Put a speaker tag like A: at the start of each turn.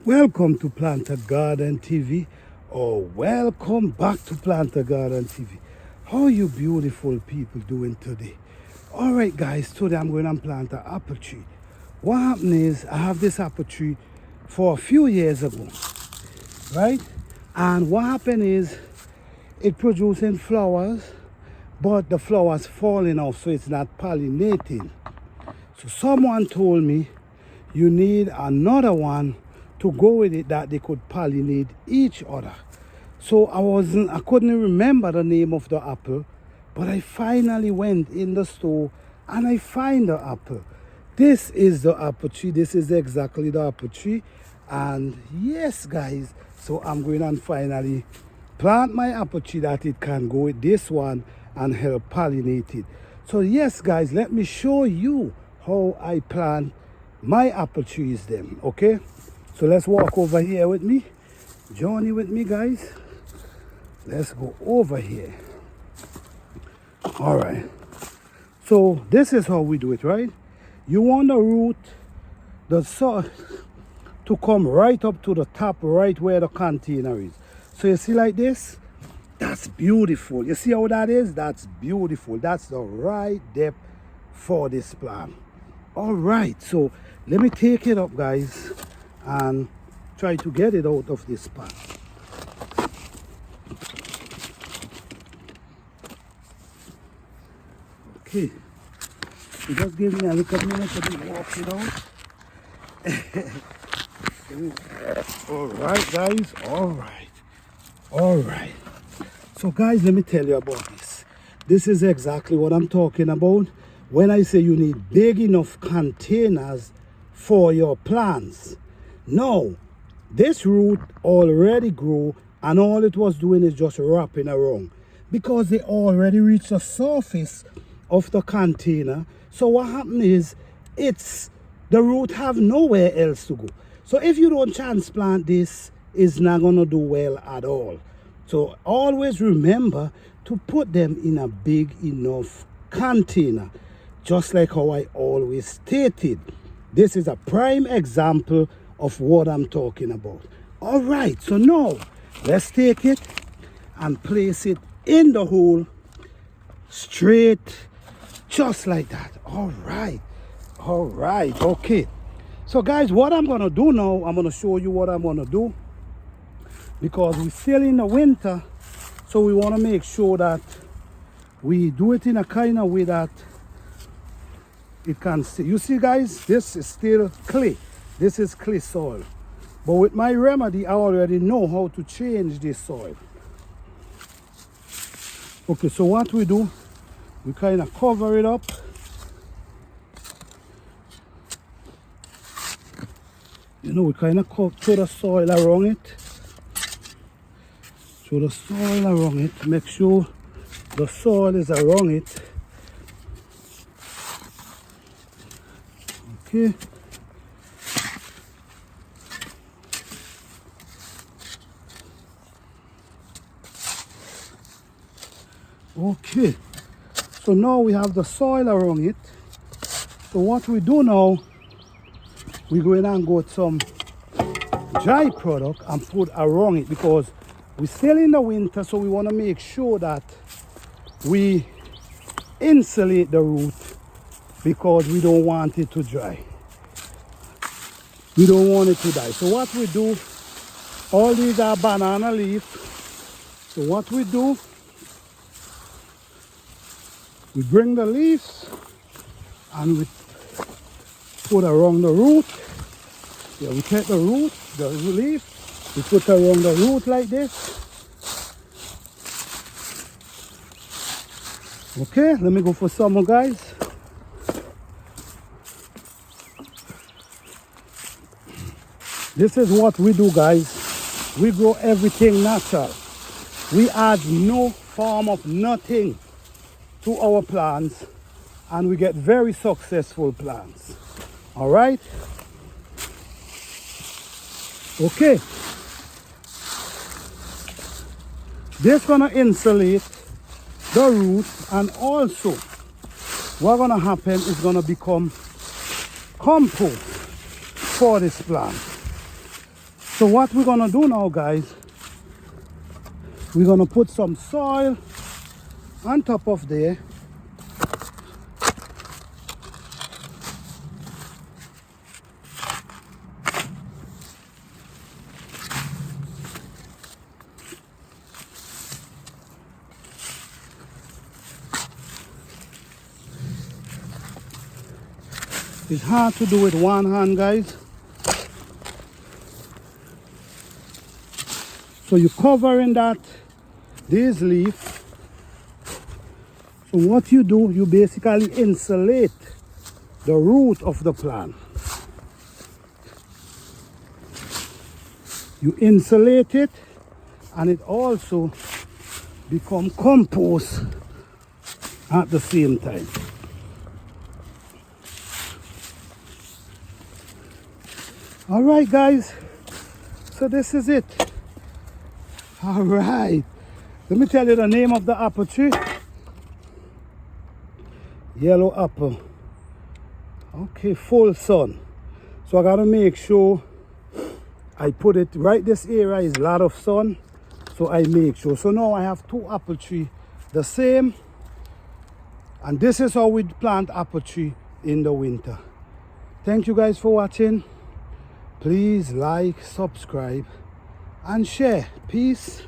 A: Welcome to Planter Garden TV, or welcome back to Planter Garden TV. How are you beautiful people doing today? Alright guys, today I'm going to plant an apple tree. What happened is I have this apple tree for a few years ago, right? And what happened is it producing flowers, but the flowers falling off, so it's not pollinating. So someone told me you need another one to go with it that they could pollinate each other. So I couldn't remember the name of the apple, but I finally went in the store and I find the apple. This is the apple tree. This is exactly the apple tree. And yes guys, so I'm going to finally plant my apple tree that it can go with this one and help pollinate it. So yes guys, let me show you how I plant my apple trees then, okay? So let's walk over here with me. Journey with me guys. Let's go over here. All right. So this is how we do it, right? You want the root, the soil, to come right up to the top, right where the container is. So you see like this? That's beautiful. You see how that is? That's beautiful. That's the right depth for this plant. All right. So let me take it up, guys, and try to get it out of this pot. Okay, so just give me a little minute to walk it out. All right guys, all right. So guys, let me tell you about this. This is exactly what I'm talking about when I say you need big enough containers for your plants. No, this root already grew and all it was doing is just wrapping around because they already reached the surface of the container. So what happened is the root have nowhere else to go. So if you don't transplant this, it's not gonna do well at all. So always remember to put them in a big enough container, just like how I always stated. This is a prime example of what I'm talking about. All right, so now let's take it and place it in the hole straight, just like that. All right, okay. So guys, what I'm gonna do now, I'm gonna show you what I'm gonna do, because we're still in the winter, so we want to make sure that we do it in a kind of way that it can stay. You see guys, this is still clay. This is clay soil. But with my remedy, I already know how to change this soil. Okay, so what we do, we kind of cover it up. You know, we kind of throw the soil around it. Throw the soil around it. Make sure the soil is around it. Okay. Okay, so now we have the soil around it. So what we do now, we go in and go with some dry product and put around it, because we're still in the winter, so we want to make sure that we insulate the root, because we don't want it to dry. We don't want it to die. So what we do, all these are banana leaves. So what we do, we bring the leaves and we put around the root. Yeah, we take the root, the leaf, we put around the root like this. Okay, let me go for some more, guys. This is what we do, guys. We grow everything natural. We add no form of nothing to our plants, and we get very successful plants. All right. Okay. This gonna insulate the roots, and also what's gonna happen is gonna become compost for this plant. So what we're gonna do now, guys, we're gonna put some soil on top of there. It's hard to do with one hand, guys. So you're covering these leaves. So what you do, you basically insulate the root of the plant. You insulate it, and it also becomes compost at the same time. All right, guys, so this is it. All right, let me tell you the name of the apple tree. Yellow apple. Okay, full sun. So I gotta make sure I put it right. This area is a lot of sun, so I make sure. So now I have two apple tree, the same, and this is how we plant apple tree in the winter. Thank you guys for watching. Please like, subscribe, and share. Peace.